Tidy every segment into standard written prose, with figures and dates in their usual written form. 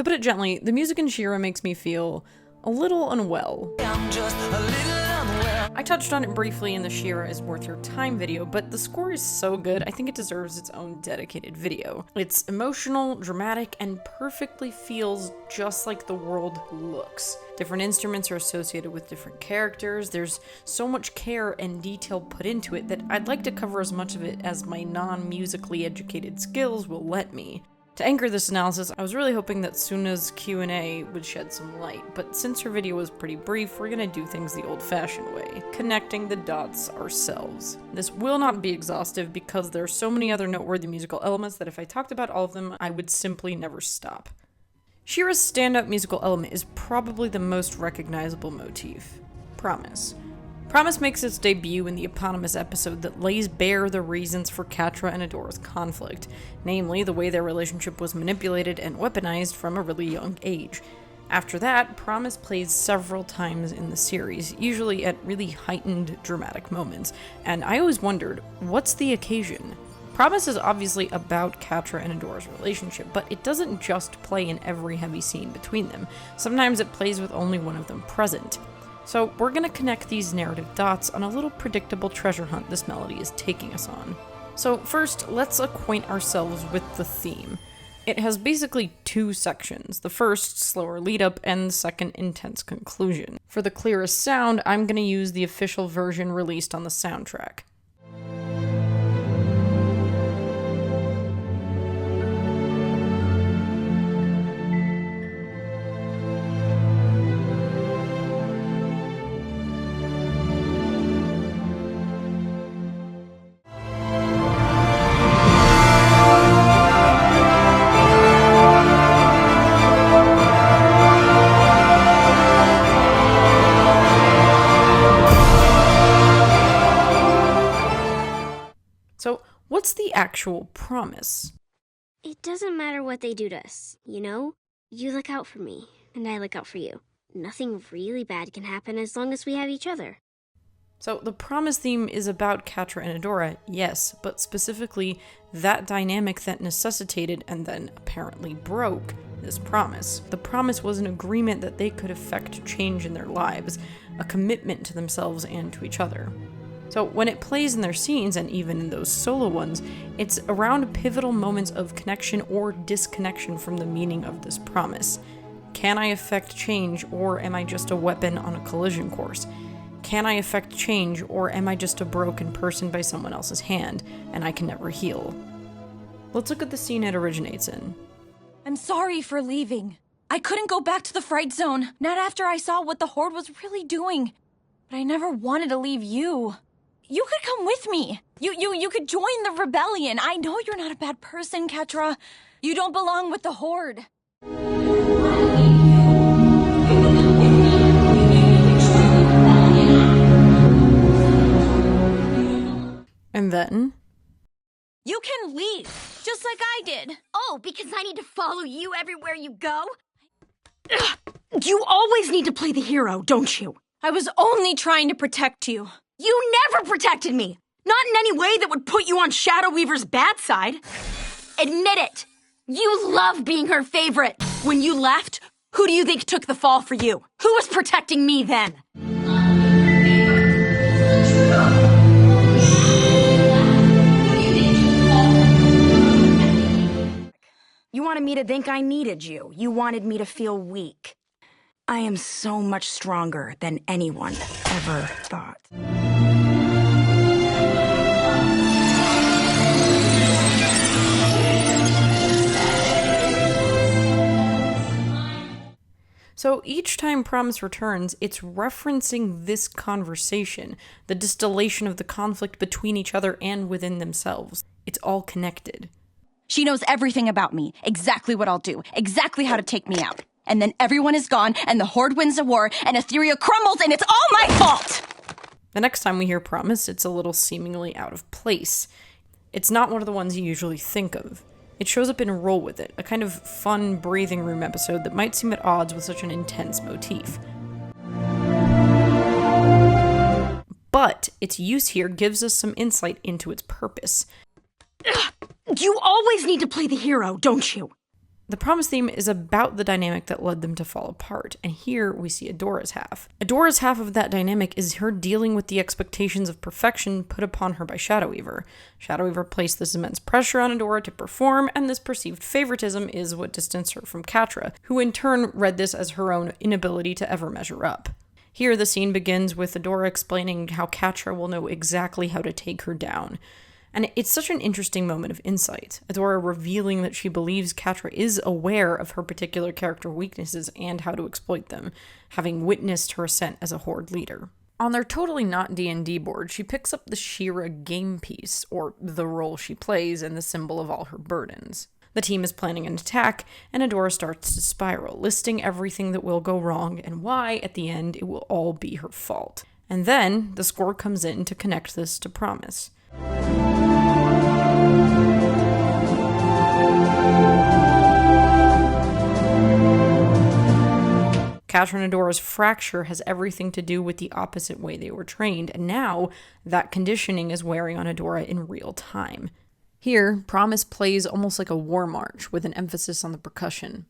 To put it gently, the music in She-Ra makes me feel a little unwell. I'm just a little unwell. I touched on it briefly in the She-Ra is Worth Your Time video, but the score is so good, I think it deserves its own dedicated video. It's emotional, dramatic, and perfectly feels just like the world looks. Different instruments are associated with different characters. There's so much care and detail put into it that I'd like to cover as much of it as my non-musically educated skills will let me. To anchor this analysis, I was really hoping that Sunna's Q&A would shed some light, but since her video was pretty brief, we're gonna do things the old-fashioned way, connecting the dots ourselves. This will not be exhaustive because there are so many other noteworthy musical elements that if I talked about all of them, I would simply never stop. She-Ra's standout musical element is probably the most recognizable motif: Promise. Promise makes its debut in the eponymous episode that lays bare the reasons for Catra and Adora's conflict, namely the way their relationship was manipulated and weaponized from a really young age. After that, Promise plays several times in the series, usually at really heightened dramatic moments, and I always wondered, what's the occasion? Promise is obviously about Catra and Adora's relationship, but it doesn't just play in every heavy scene between them. Sometimes it plays with only one of them present. So we're gonna connect these narrative dots on a little predictable treasure hunt this melody is taking us on. So first, let's acquaint ourselves with the theme. It has basically two sections, the first slower lead up and the second intense conclusion. For the clearest sound, I'm gonna use the official version released on the soundtrack. What's the actual promise? It doesn't matter what they do to us, you know? You look out for me, and I look out for you. Nothing really bad can happen as long as we have each other. So the promise theme is about Catra and Adora, yes, but specifically that dynamic that necessitated and then apparently broke this promise. The promise was an agreement that they could effect change in their lives, a commitment to themselves and to each other. So when it plays in their scenes, and even in those solo ones, it's around pivotal moments of connection or disconnection from the meaning of this promise. Can I effect change, or am I just a weapon on a collision course? Can I effect change, or am I just a broken person by someone else's hand, and I can never heal? Let's look at the scene it originates in. I'm sorry for leaving. I couldn't go back to the Fright Zone, not after I saw what the Horde was really doing. But I never wanted to leave you. You could come with me. You could join the rebellion. I know you're not a bad person, Catra. You don't belong with the Horde. And then? You can leave, just like I did. Oh, because I need to follow you everywhere you go? You always need to play the hero, don't you? I was only trying to protect you. You never protected me! Not in any way that would put you on Shadow Weaver's bad side. Admit it! You love being her favorite! When you left, who do you think took the fall for you? Who was protecting me then? You wanted me to think I needed you. You wanted me to feel weak. I am so much stronger than anyone ever thought. So each time Promise returns, it's referencing this conversation, the distillation of the conflict between each other and within themselves. It's all connected. She knows everything about me, exactly what I'll do, exactly how to take me out. And then everyone is gone, and the Horde wins the war, and Etheria crumbles, and it's all my fault! The next time we hear Promise, it's a little seemingly out of place. It's not one of the ones you usually think of. It shows up in Roll With It, a kind of fun breathing room episode that might seem at odds with such an intense motif. But its use here gives us some insight into its purpose. You always need to play the hero, don't you? The promise theme is about the dynamic that led them to fall apart, and here we see Adora's half. Adora's half of that dynamic is her dealing with the expectations of perfection put upon her by Shadow Weaver. Shadow Weaver placed this immense pressure on Adora to perform, and this perceived favoritism is what distanced her from Catra, who in turn read this as her own inability to ever measure up. Here, the scene begins with Adora explaining how Catra will know exactly how to take her down. And it's such an interesting moment of insight, Adora revealing that she believes Catra is aware of her particular character weaknesses and how to exploit them, having witnessed her ascent as a Horde leader. On their totally not D&D board, she picks up the She-Ra game piece, or the role she plays and the symbol of all her burdens. The team is planning an attack, and Adora starts to spiral, listing everything that will go wrong and why, at the end, it will all be her fault. And then, the score comes in to connect this to Promise. Catra and Adora's fracture has everything to do with the opposite way they were trained, and now that conditioning is wearing on Adora in real time. Here, Promise plays almost like a war march, with an emphasis on the percussion.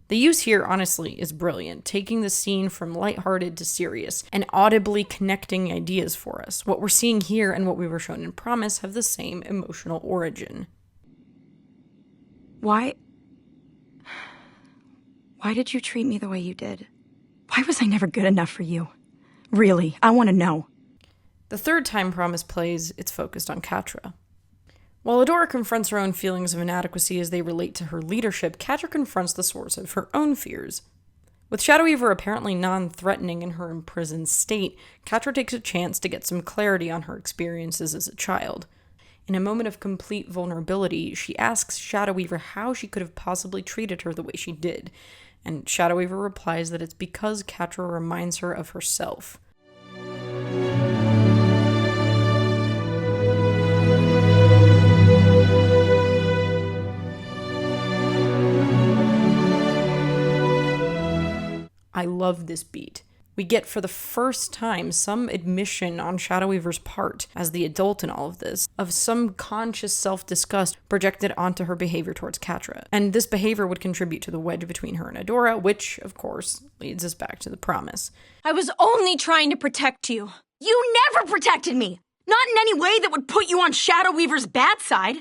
The use here, honestly, is brilliant, taking the scene from lighthearted to serious, and audibly connecting ideas for us. What we're seeing here and what we were shown in Promise have the same emotional origin. Why did you treat me the way you did? Why was I never good enough for you? Really, I want to know. The third time Promise plays, it's focused on Catra. While Adora confronts her own feelings of inadequacy as they relate to her leadership, Catra confronts the source of her own fears. With Shadow Weaver apparently non-threatening in her imprisoned state, Catra takes a chance to get some clarity on her experiences as a child. In a moment of complete vulnerability, she asks Shadow Weaver how she could have possibly treated her the way she did, and Shadow Weaver replies that it's because Catra reminds her of herself. I love this beat. We get for the first time some admission on Shadow Weaver's part, as the adult in all of this, of some conscious self-disgust projected onto her behavior towards Catra. And this behavior would contribute to the wedge between her and Adora, which, of course, leads us back to the promise. I was only trying to protect you. You never protected me! Not in any way that would put you on Shadow Weaver's bad side.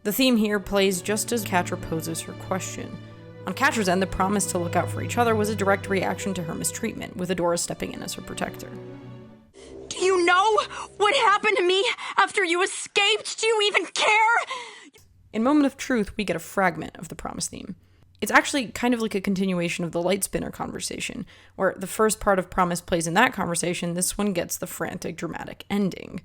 The theme here plays just as Catra poses her question. On Catra's end, the promise to look out for each other was a direct reaction to her mistreatment, with Adora stepping in as her protector. Do you know what happened to me after you escaped? Do you even care? In Moment of Truth, we get a fragment of the promise theme. It's actually kind of like a continuation of the light spinner conversation, where the first part of Promise plays in that conversation, this one gets the frantic, dramatic ending.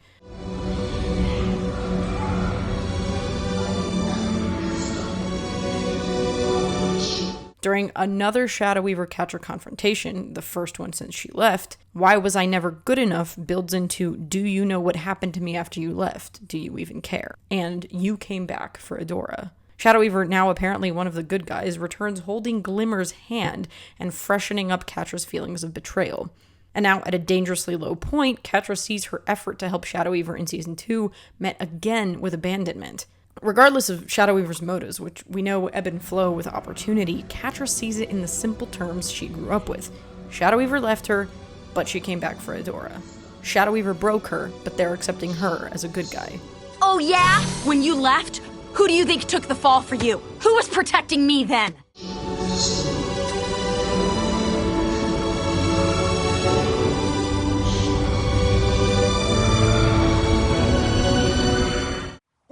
During another Shadow Weaver Catra confrontation, the first one since she left, "Why was I never good enough?" builds into, "Do you know what happened to me after you left? Do you even care?" And "You came back for Adora." Shadow Weaver, now apparently one of the good guys, returns holding Glimmer's hand and freshening up Catra's feelings of betrayal. And now, at a dangerously low point, Catra sees her effort to help Shadow Weaver in Season 2 met again with abandonment. Regardless of Shadow Weaver's motives, which we know ebb and flow with opportunity, Catra sees it in the simple terms she grew up with. Shadow Weaver left her, but she came back for Adora. Shadow Weaver broke her, but they're accepting her as a good guy. Oh yeah? When you left, who do you think took the fall for you? Who was protecting me then?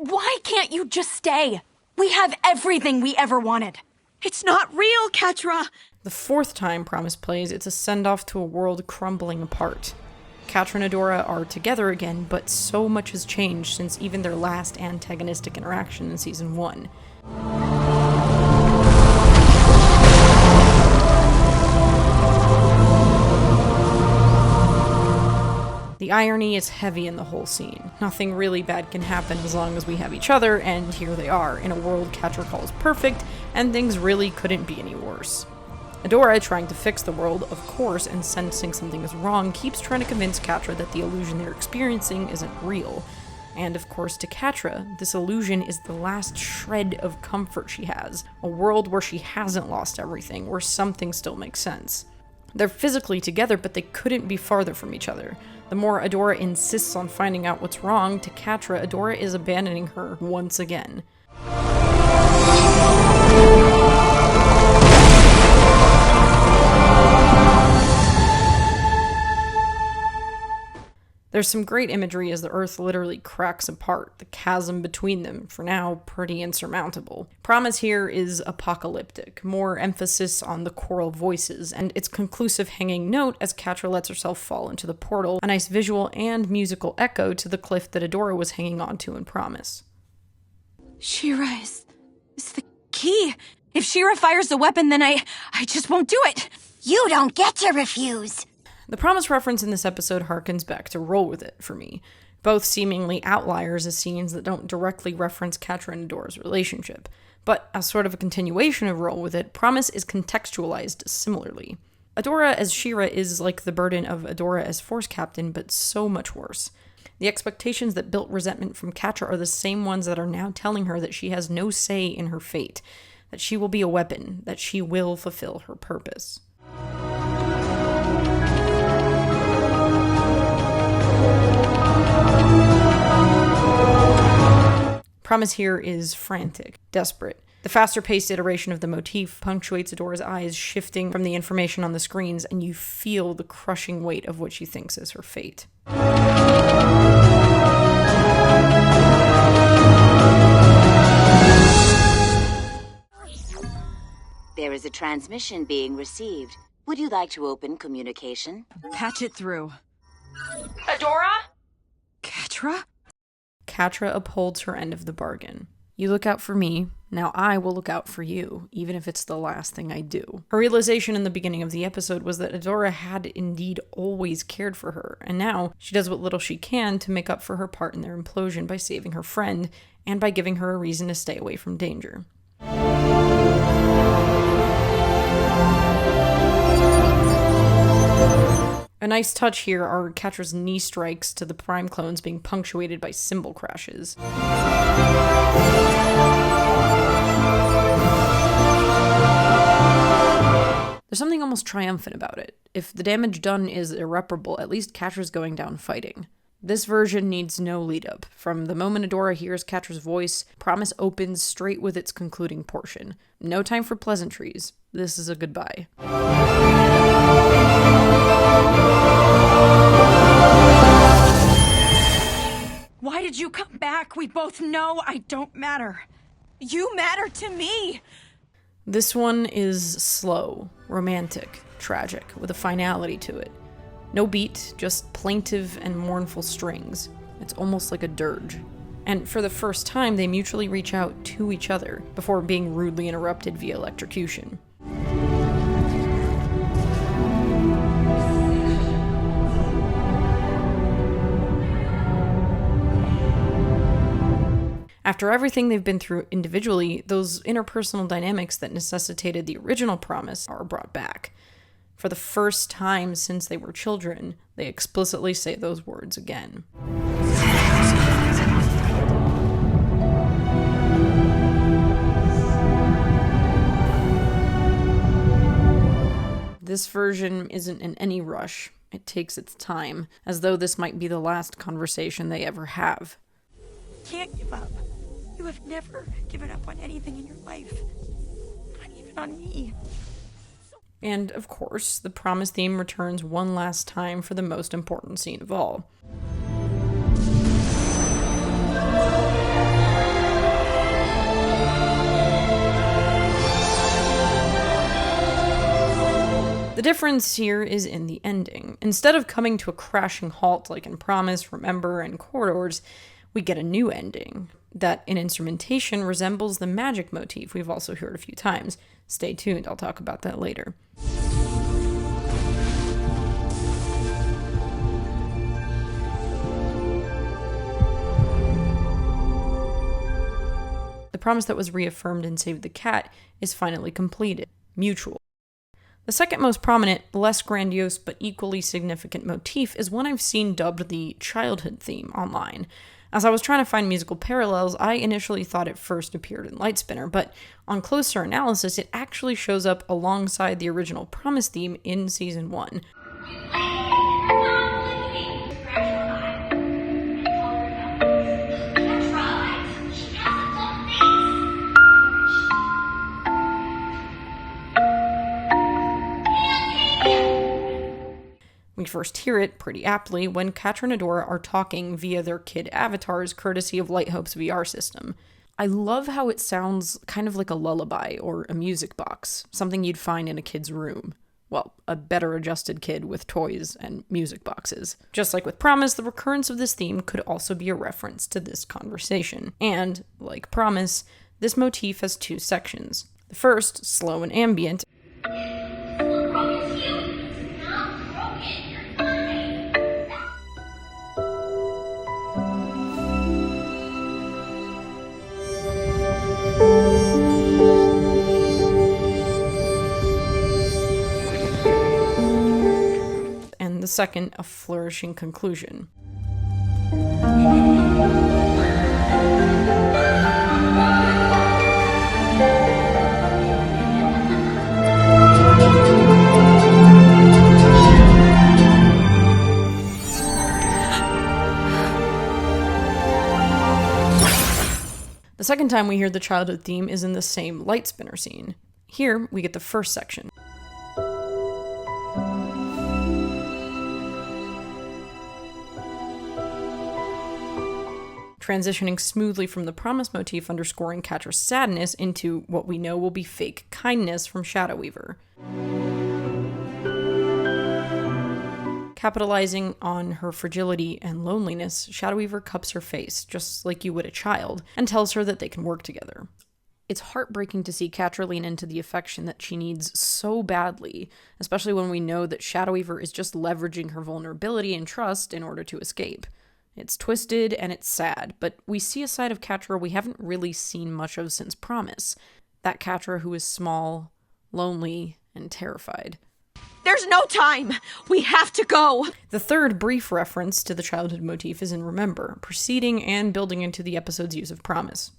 Why can't you just stay? We have everything we ever wanted. It's not real, Catra! The fourth time Promise plays, it's a send-off to a world crumbling apart. Catra and Adora are together again, but so much has changed since even their last antagonistic interaction in Season 1. The The irony is heavy in the whole scene. Nothing really bad can happen as long as we have each other, and here they are, in a world Catra calls perfect, and things really couldn't be any worse. Adora, trying to fix the world, of course, and sensing something is wrong, keeps trying to convince Catra that the illusion they're experiencing isn't real. And of course, to Catra, this illusion is the last shred of comfort she has, a world where she hasn't lost everything, where something still makes sense. They're physically together, but they couldn't be farther from each other. The more Adora insists on finding out what's wrong, to Catra, Adora is abandoning her once again. There's some great imagery as the Earth literally cracks apart, the chasm between them, for now, pretty insurmountable. Promise here is apocalyptic, more emphasis on the choral voices, and its conclusive hanging note as Catra lets herself fall into the portal, a nice visual and musical echo to the cliff that Adora was hanging onto in Promise. Shira is the key. If Shira fires the weapon, then I just won't do it. You don't get to refuse. The Promise reference in this episode harkens back to Roll With It for me, both seemingly outliers as scenes that don't directly reference Catra and Adora's relationship. But as sort of a continuation of Roll With It, Promise is contextualized similarly. Adora as Shira is like the burden of Adora as Force Captain, but so much worse. The expectations that built resentment from Catra are the same ones that are now telling her that she has no say in her fate, that she will be a weapon, that she will fulfill her purpose. Promise here is frantic, desperate. The faster-paced iteration of the motif punctuates Adora's eyes shifting from the information on the screens, and you feel the crushing weight of what she thinks is her fate. There is a transmission being received. Would you like to open communication? Patch it through. Adora? Catra? Catra upholds her end of the bargain. You look out for me, now I will look out for you, even if it's the last thing I do. Her realization in the beginning of the episode was that Adora had indeed always cared for her, and now she does what little she can to make up for her part in their implosion by saving her friend, and by giving her a reason to stay away from danger. A nice touch here are Catra's knee strikes to the Prime clones being punctuated by cymbal crashes. There's something almost triumphant about it. If the damage done is irreparable, at least Catra's going down fighting. This version needs no lead-up. From the moment Adora hears Catra's voice, Promise opens straight with its concluding portion. No time for pleasantries. This is a goodbye. Why did you come back? We both know I don't matter. You matter to me. This one is slow, romantic, tragic, with a finality to it. No beat, just plaintive and mournful strings. It's almost like a dirge. And for the first time, they mutually reach out to each other before being rudely interrupted via electrocution. After everything they've been through individually, those interpersonal dynamics that necessitated the original Promise are brought back. For the first time since they were children, they explicitly say those words again. This version isn't in any rush. It takes its time, as though this might be the last conversation they ever have. Can't give up. You have never given up on anything in your life. Not even on me. And, of course, the Promise theme returns one last time for the most important scene of all. The difference here is in the ending. Instead of coming to a crashing halt like in Promise, Remember, and Corridors, we get a new ending that in instrumentation resembles the magic motif we've also heard a few times. Stay tuned, I'll talk about that later. The promise that was reaffirmed in Save the Cat is finally completed. Mutual. The second most prominent, less grandiose, but equally significant motif is one I've seen dubbed the childhood theme online. As I was trying to find musical parallels, I initially thought it first appeared in Lightspinner, but on closer analysis, it actually shows up alongside the original Promise theme in Season 1. We first hear it, pretty aptly, when Catra and Adora are talking via their kid avatars courtesy of Lighthope's VR system. I love how it sounds kind of like a lullaby or a music box, something you'd find in a kid's room. Well, a better adjusted kid with toys and music boxes. Just like with Promise, the recurrence of this theme could also be a reference to this conversation. And, like Promise, this motif has two sections. The first, slow and ambient, and the second, a flourishing conclusion. The second time we hear the childhood theme is in the same Lightspinner scene. Here, we get the first section. Transitioning smoothly from the Promise motif underscoring Catra's sadness into what we know will be fake kindness from Shadow Weaver. Capitalizing on her fragility and loneliness, Shadow Weaver cups her face, just like you would a child, and tells her that they can work together. It's heartbreaking to see Catra lean into the affection that she needs so badly, especially when we know that Shadow Weaver is just leveraging her vulnerability and trust in order to escape. It's twisted and it's sad, but we see a side of Catra we haven't really seen much of since Promise. That Catra who is small, lonely, and terrified. There's no time! We have to go! The third brief reference to the childhood motif is in Remember, preceding and building into the episode's use of Promise.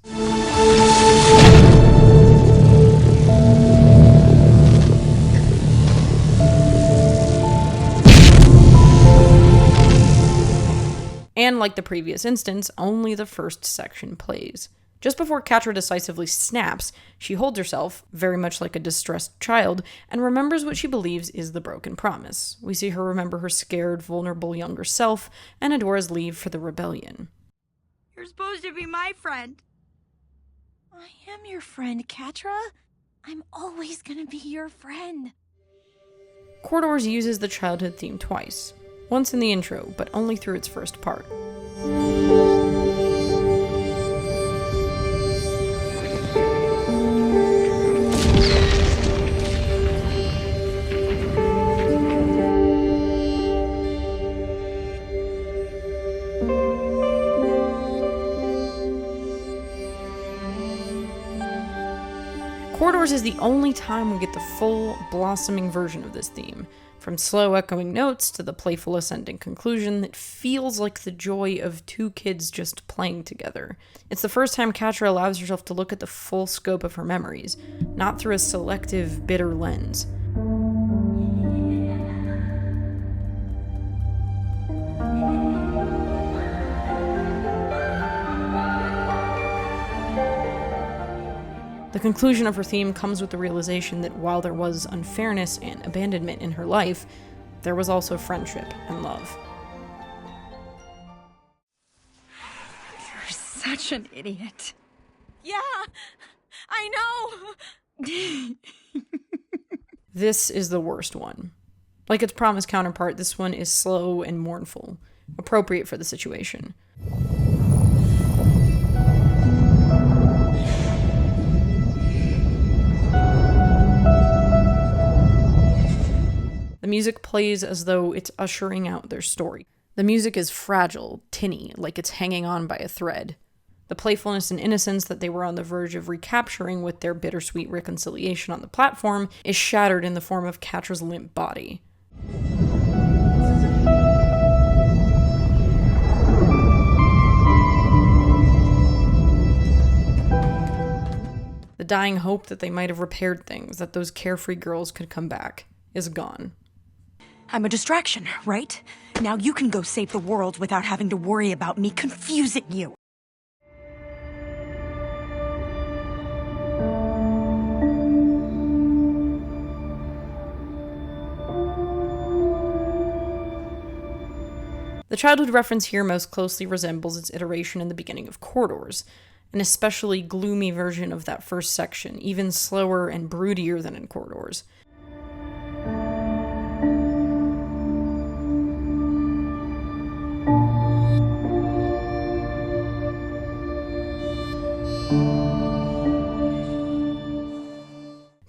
And like the previous instance, only the first section plays. Just before Catra decisively snaps, she holds herself, very much like a distressed child, and remembers what she believes is the broken promise. We see her remember her scared, vulnerable younger self, and Adora's leave for the rebellion. You're supposed to be my friend. I am your friend, Catra. I'm always gonna be your friend. Corridors uses the childhood theme twice. Once in the intro, but only through its first part. Corridors is the only time we get the full, blossoming version of this theme, from slow echoing notes to the playful ascending conclusion that feels like the joy of two kids just playing together. It's the first time Catra allows herself to look at the full scope of her memories, not through a selective, bitter lens. The conclusion of her theme comes with the realization that while there was unfairness and abandonment in her life, there was also friendship and love. You're such an idiot. Yeah, I know! This is the worst one. Like its Promise counterpart, this one is slow and mournful, appropriate for the situation. The music plays as though it's ushering out their story. The music is fragile, tinny, like it's hanging on by a thread. The playfulness and innocence that they were on the verge of recapturing with their bittersweet reconciliation on the platform is shattered in the form of Catra's limp body. The dying hope that they might have repaired things, that those carefree girls could come back, is gone. I'm a distraction, right? Now you can go save the world without having to worry about me confusing you. The childhood reference here most closely resembles its iteration in the beginning of Corridors, an especially gloomy version of that first section, even slower and broodier than in Corridors.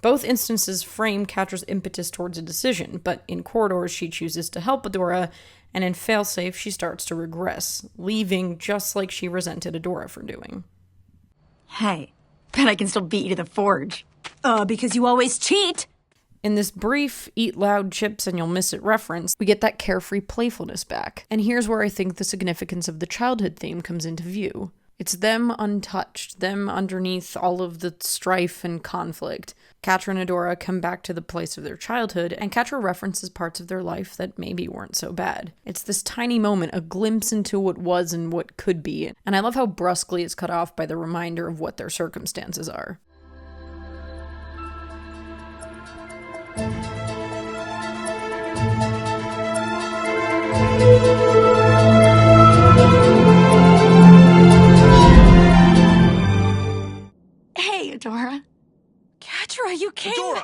Both instances frame Catra's impetus towards a decision, but in Corridors she chooses to help Adora, and in Failsafe she starts to regress, leaving just like she resented Adora for doing. Hey, bet I can still beat you to the forge. Because you always cheat! In this brief eat loud chips and you'll miss it reference, we get that carefree playfulness back. And here's where I think the significance of the childhood theme comes into view. It's them untouched, them underneath all of the strife and conflict. Catra and Adora come back to the place of their childhood, and Catra references parts of their life that maybe weren't so bad. It's this tiny moment, a glimpse into what was and what could be, and I love how brusquely it's cut off by the reminder of what their circumstances are. Hey, Adora. Catra, you came... Adora!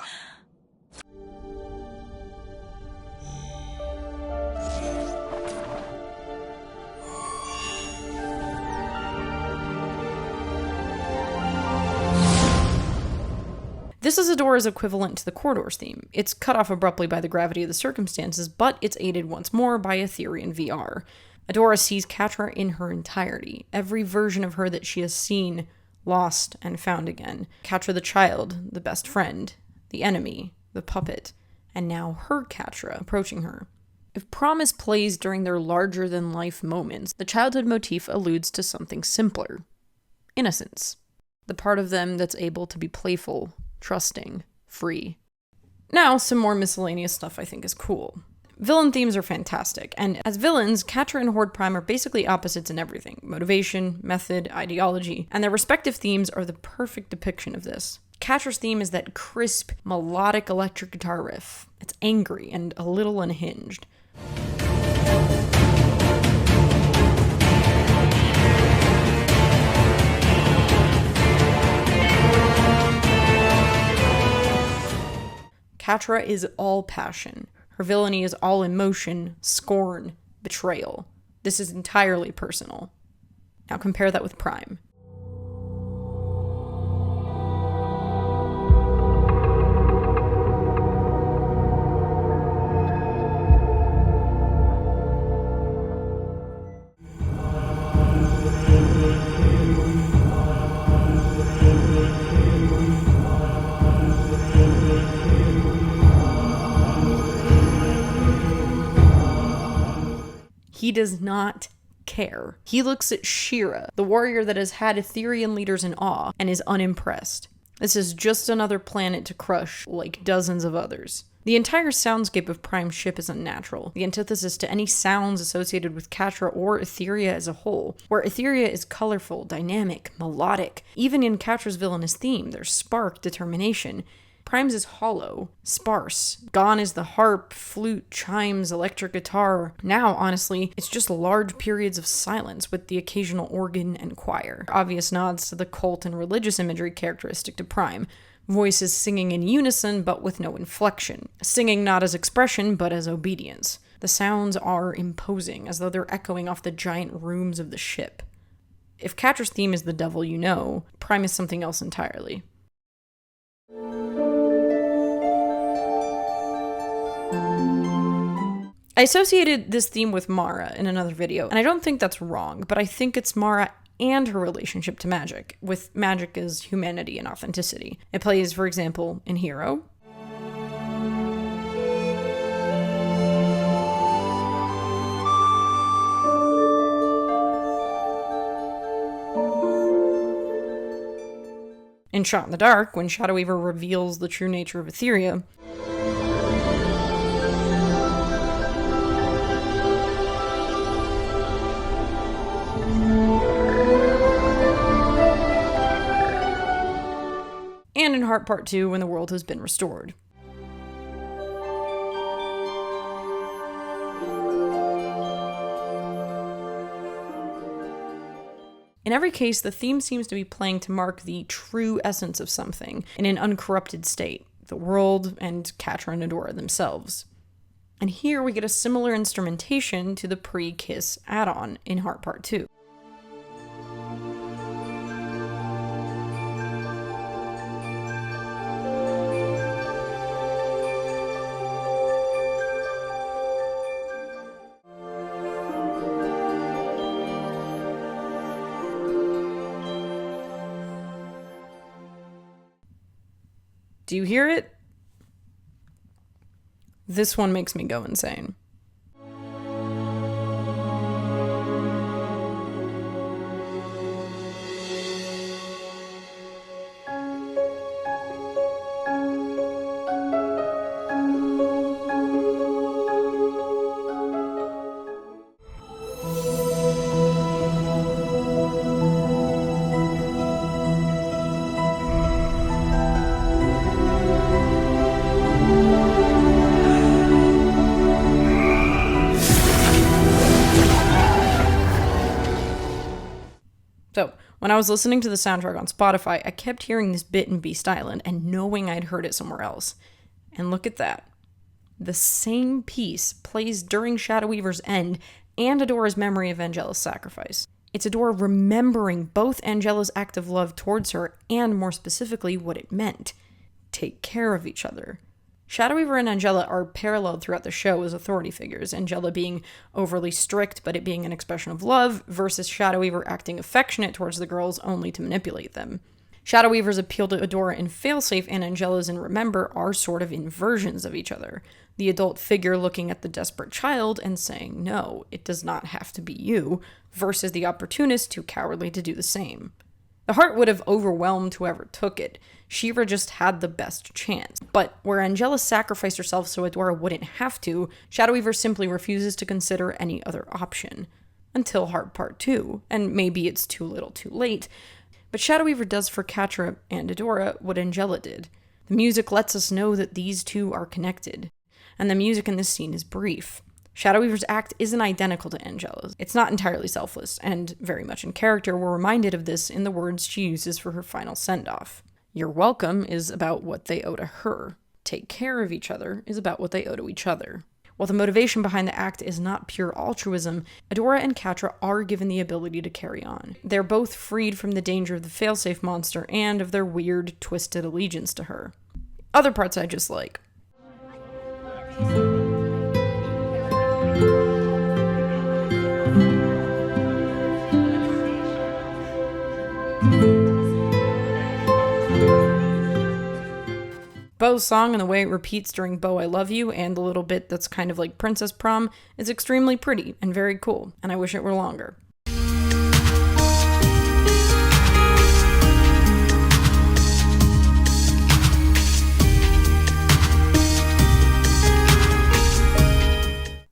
This is Adora's equivalent to the Corridors theme. It's cut off abruptly by the gravity of the circumstances, but it's aided once more by Etherean VR. Adora sees Catra in her entirety, every version of her that she has seen, lost, and found again. Catra the child, the best friend, the enemy, the puppet, and now her Catra approaching her. If Promise plays during their larger-than-life moments, the childhood motif alludes to something simpler. Innocence. The part of them that's able to be playful, trusting, free. Now, some more miscellaneous stuff I think is cool. Villain themes are fantastic, and as villains, Catra and Horde Prime are basically opposites in everything: motivation, method, ideology, and their respective themes are the perfect depiction of this. Catra's theme is that crisp, melodic electric guitar riff. It's angry and a little unhinged. Catra is all passion. Her villainy is all emotion, scorn, betrayal. This is entirely personal. Now compare that with Prime. He does not care. He looks at She-Ra, the warrior that has had Etherian leaders in awe, and is unimpressed. This is just another planet to crush, like dozens of others. The entire soundscape of Prime's ship is unnatural, the antithesis to any sounds associated with Catra or Etheria as a whole, where Etheria is colorful, dynamic, melodic. Even in Catra's villainous theme, there's spark, determination. Prime's is hollow, sparse. Gone is the harp, flute, chimes, electric guitar. Now, honestly, it's just large periods of silence with the occasional organ and choir. Obvious nods to the cult and religious imagery characteristic to Prime. Voices singing in unison but with no inflection. Singing not as expression but as obedience. The sounds are imposing, as though they're echoing off the giant rooms of the ship. If Catra's theme is the devil you know, Prime is something else entirely. I associated this theme with Mara in another video, and I don't think that's wrong, but I think it's Mara and her relationship to magic, with magic as humanity and authenticity. It plays, for example, in Hero, in Shot in the Dark, when Shadow Weaver reveals the true nature of Etheria, and in Heart Part 2, when the world has been restored. In every case, the theme seems to be playing to mark the true essence of something in an uncorrupted state, the world and Catra and Adora themselves. And here we get a similar instrumentation to the pre-Kiss add-on in Heart Part 2. Do you hear it? This one makes me go insane. So, when I was listening to the soundtrack on Spotify, I kept hearing this bit in Beast Island and knowing I'd heard it somewhere else. And look at that. The same piece plays during Shadow Weaver's end and Adora's memory of Angela's sacrifice. It's Adora remembering both Angela's act of love towards her and, more specifically, what it meant. Take care of each other. Shadow Weaver and Angela are paralleled throughout the show as authority figures, Angela being overly strict but it being an expression of love, versus Shadow Weaver acting affectionate towards the girls only to manipulate them. Shadow Weaver's appeal to Adora in Failsafe and Angela's in Remember are sort of inversions of each other. The adult figure looking at the desperate child and saying, no, it does not have to be you, versus the opportunist too cowardly to do the same. The heart would have overwhelmed whoever took it. She-Ra just had the best chance. But where Angela sacrificed herself so Adora wouldn't have to, Shadow Weaver simply refuses to consider any other option. Until Heart Part 2, and maybe it's too little too late, but Shadow Weaver does for Catra and Adora what Angela did. The music lets us know that these two are connected, and the music in this scene is brief. Shadow Weaver's act isn't identical to Angela's. It's not entirely selfless, and very much in character, we're reminded of this in the words she uses for her final send-off. You're welcome is about what they owe to her. Take care of each other is about what they owe to each other. While the motivation behind the act is not pure altruism, Adora and Catra are given the ability to carry on. They're both freed from the danger of the failsafe monster and of their weird, twisted allegiance to her. Other parts I just like. Bo's song and the way it repeats during Bo I Love You and the little bit that's kind of like Princess Prom is extremely pretty and very cool, and I wish it were longer.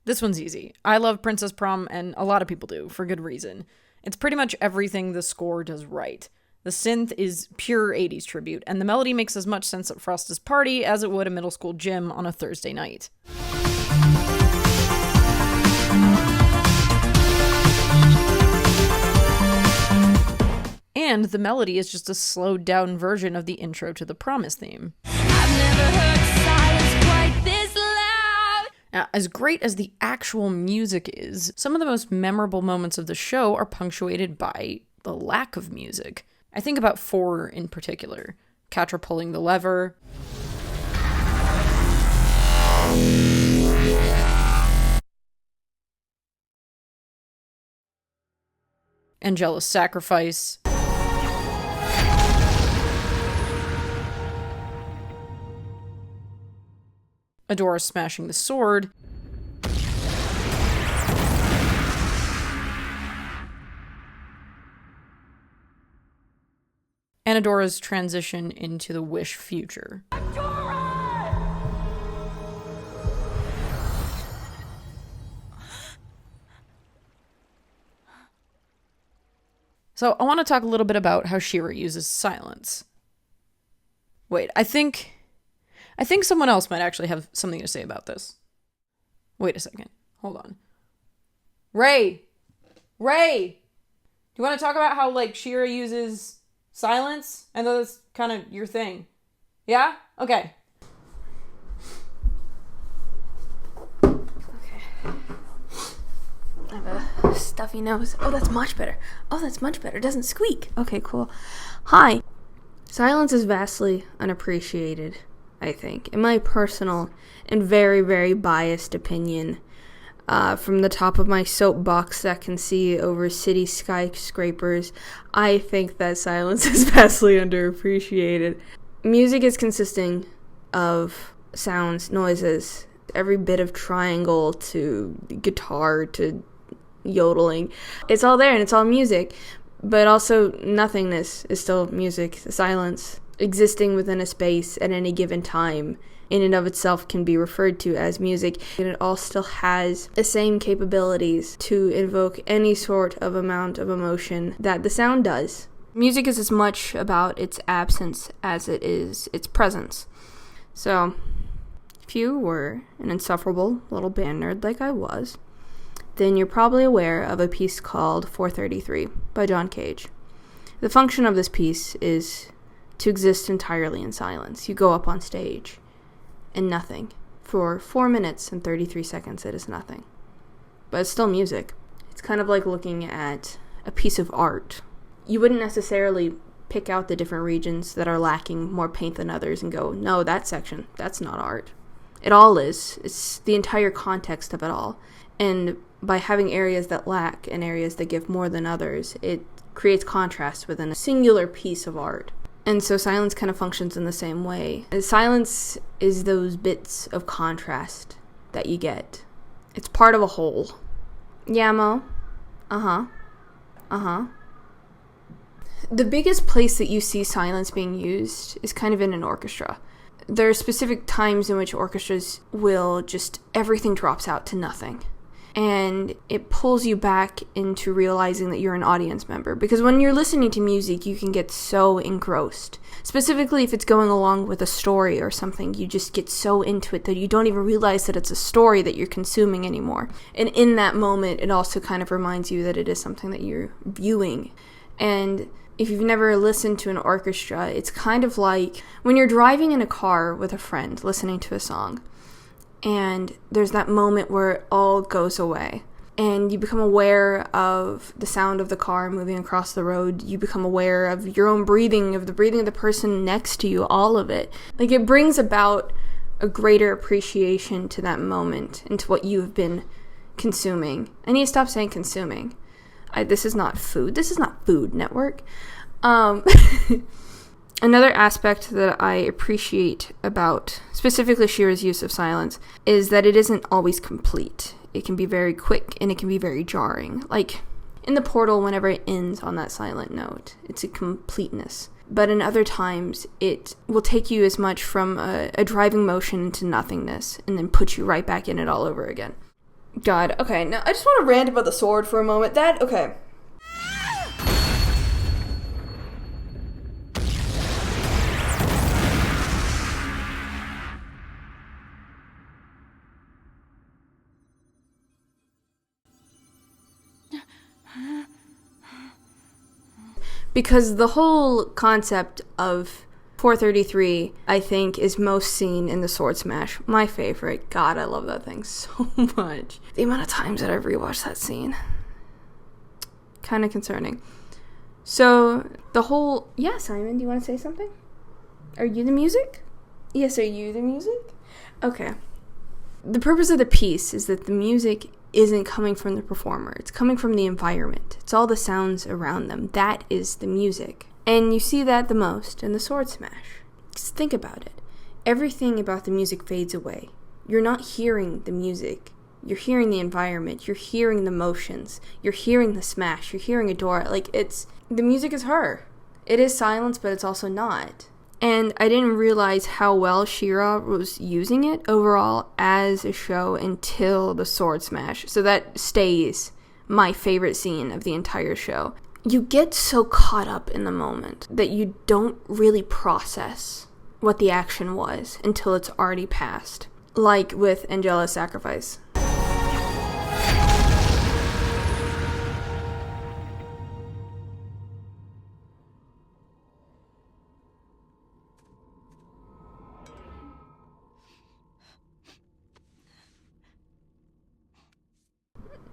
This one's easy. I love Princess Prom, and a lot of people do, for good reason. It's pretty much everything the score does right. The synth is pure 80s tribute, and the melody makes as much sense at Frost's party as it would a middle school gym on a Thursday night. And the melody is just a slowed down version of the intro to the Promise theme. I've never heard silence quite this loud. Now, as great as the actual music is, some of the most memorable moments of the show are punctuated by the lack of music. I think about 4 in particular. Catra pulling the lever, Angela's sacrifice. Adora smashing the sword. And Adora's transition into the Wish future. So I want to talk a little bit about how She-Ra uses silence. Wait, I think someone else might actually have something to say about this. Wait a second. Hold on. Ray! Do you want to talk about how, like, She-Ra uses silence? I know that's kind of your thing. Yeah? Okay. I have a stuffy nose. Oh, that's much better. It doesn't squeak. Okay, cool. Hi. Silence is vastly unappreciated, I think. In my personal and very, very biased opinion, from the top of my soapbox that can see over city skyscrapers, I think that silence is vastly underappreciated. Music is consisting of sounds, noises, every bit of triangle to guitar to yodeling. It's all there and it's all music, but also nothingness is still music. Silence existing within a space at any given time in and of itself can be referred to as music, and it all still has the same capabilities to invoke any sort of amount of emotion that the sound does. Music is as much about its absence as it is its presence. So, if you were an insufferable little band nerd like I was, then you're probably aware of a piece called 433 by John Cage. The function of this piece is to exist entirely in silence. You go up on stage and nothing. For 4 minutes and 33 seconds, it is nothing. But it's still music. It's kind of like looking at a piece of art. You wouldn't necessarily pick out the different regions that are lacking more paint than others and go, no, that section, that's not art. It all is. It's the entire context of it all. And by having areas that lack and areas that give more than others, it creates contrast within a singular piece of art. And so silence kind of functions in the same way. Silence is those bits of contrast that you get. It's part of a whole. Yeah, Mo? The biggest place that you see silence being used is kind of in an orchestra. There are specific times in which orchestras will just, everything drops out to nothing. And it pulls you back into realizing that you're an audience member. Because when you're listening to music, you can get so engrossed. Specifically, if it's going along with a story or something, you just get so into it that you don't even realize that it's a story that you're consuming anymore. And in that moment, it also kind of reminds you that it is something that you're viewing. And if you've never listened to an orchestra, it's kind of like when you're driving in a car with a friend listening to a song. And there's that moment where it all goes away. And you become aware of the sound of the car moving across the road. You become aware of your own breathing, of the breathing of the person next to you, all of it. Like, it brings about a greater appreciation to that moment and to what you have been consuming. I need to stop saying consuming. This is not food. This is not Food Network. Another aspect that I appreciate about specifically She-Ra's use of silence is that it isn't always complete. It can be very quick and it can be very jarring. Like in the portal, whenever it ends on that silent note, it's a completeness. But in other times, it will take you as much from a driving motion into nothingness and then put you right back in it all over again. God, okay, now I just want to rant about the sword for a moment. Okay. Because the whole concept of 433, I think, is most seen in the Sword Smash. My favorite. God, I love that thing so much. The amount of times that I've rewatched that scene. Kind of concerning. So, the whole... Yeah, Simon, do you want to say something? Are you the music? Yes, are you the music? Okay. The purpose of the piece is that the music isn't coming from the performer. It's coming from the environment. It's all the sounds around them. That is the music. And you see that the most in the sword smash. Just think about it. Everything about the music fades away. You're not hearing the music. You're hearing the environment. You're hearing the motions. You're hearing the smash. You're hearing a door. Like, the music is her. It is silence, but it's also not. And I didn't realize how well She-Ra was using it overall as a show until the sword smash. So that stays my favorite scene of the entire show. You get so caught up in the moment that you don't really process what the action was until it's already passed. Like with Angela's sacrifice.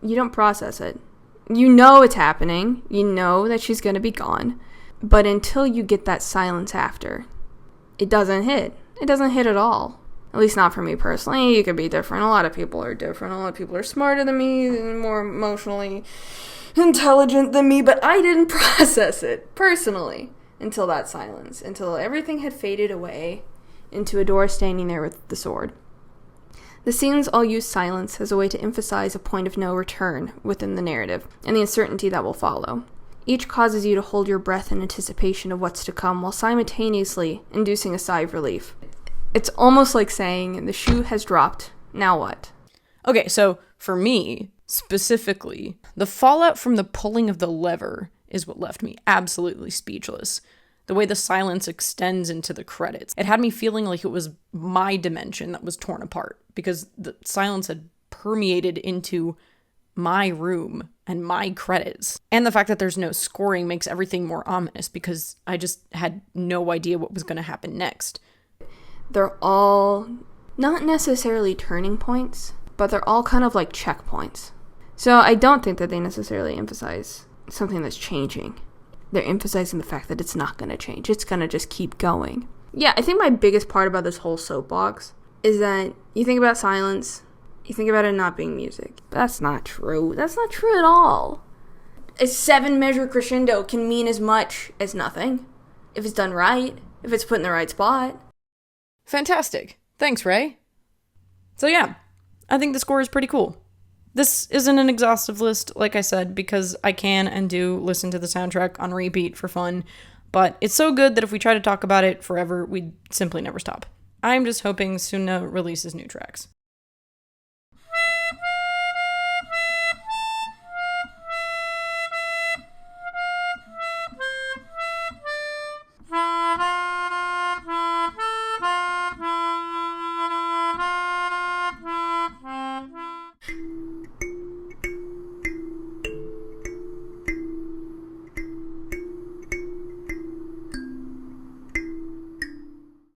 You don't process it. You know it's happening. You know that she's going to be gone. But until you get that silence after, it doesn't hit. It doesn't hit at all. At least not for me personally. You could be different. A lot of people are different. A lot of people are smarter than me and more emotionally intelligent than me. But I didn't process it personally until that silence. Until everything had faded away into Adora standing there with the sword. The scenes all use silence as a way to emphasize a point of no return within the narrative, and the uncertainty that will follow. Each causes you to hold your breath in anticipation of what's to come, while simultaneously inducing a sigh of relief. It's almost like saying, the shoe has dropped, now what? Okay, so for me, specifically, the fallout from the pulling of the lever is what left me absolutely speechless. The way the silence extends into the credits. It had me feeling like it was my dimension that was torn apart because the silence had permeated into my room and my credits. And the fact that there's no scoring makes everything more ominous because I just had no idea what was going to happen next. They're all not necessarily turning points, but they're all kind of like checkpoints. So I don't think that they necessarily emphasize something that's changing. They're emphasizing the fact that it's not going to change. It's going to just keep going. Yeah, I think my biggest part about this whole soapbox is that you think about silence, you think about it not being music. But that's not true. That's not true at all. A 7-measure crescendo can mean as much as nothing. If it's done right, if it's put in the right spot. Fantastic. Thanks, Ray. So yeah, I think the score is pretty cool. This isn't an exhaustive list, like I said, because I can and do listen to the soundtrack on repeat for fun, but it's so good that if we try to talk about it forever, we'd simply never stop. I'm just hoping Sunna releases new tracks.